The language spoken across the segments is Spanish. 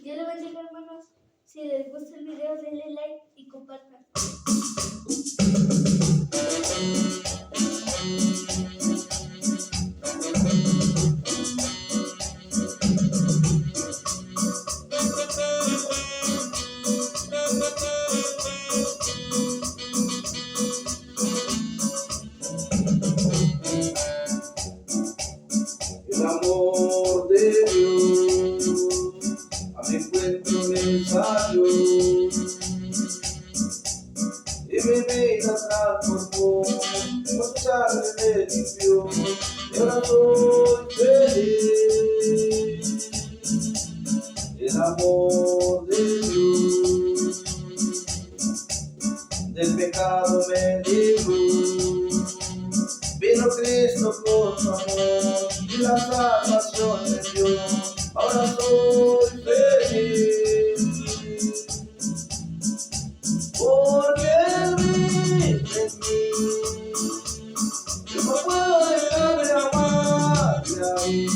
Dios les bendiga, hermanos. Si les gusta el video, denle like y compartan. El amor de Dios a mi encuentro me salió y mi vida transformó, con su sangre me limpió y ahora soy feliz. El amor de Dios del pecado me libró. Vino Cristo con su amor y la salvación me dio. Ahora soy feliz, porque Él vive en mí. Yo no puedo dejar de amarle a Él,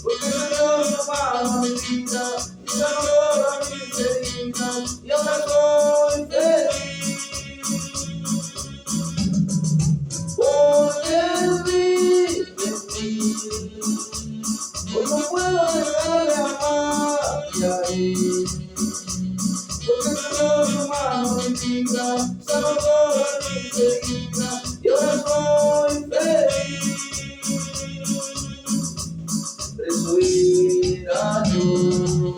porque Dios no ama mi vida y sanó mis heridas. Y ahora soy feliz. Hoy no puedo dejar de amarle a Él, porque Señor su mano me vida, sanó todas mis heridas y ahora soy feliz. Preso era yo,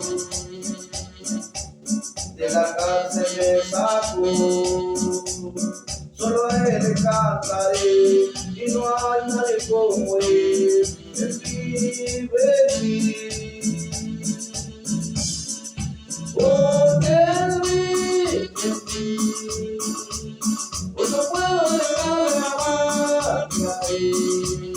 de la cárcel me sacó, solo a Él le cantaré y no hay nadie como Él. Él vive en mí, porque Él vive en mí. Hoy no puedo dejar de amarle a Él,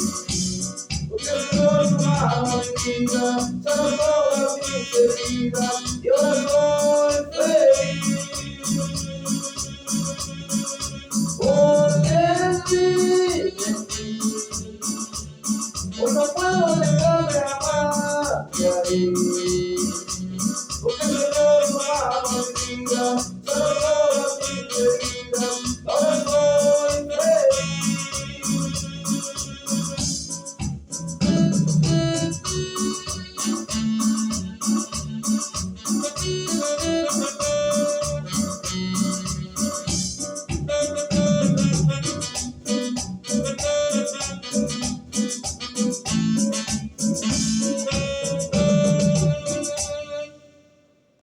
porque Dios su mano mi vida, sanó todas mis heridas y ahora soy feliz, porque Él vive en mí. Hoy no puedo dejar de amarle a Él,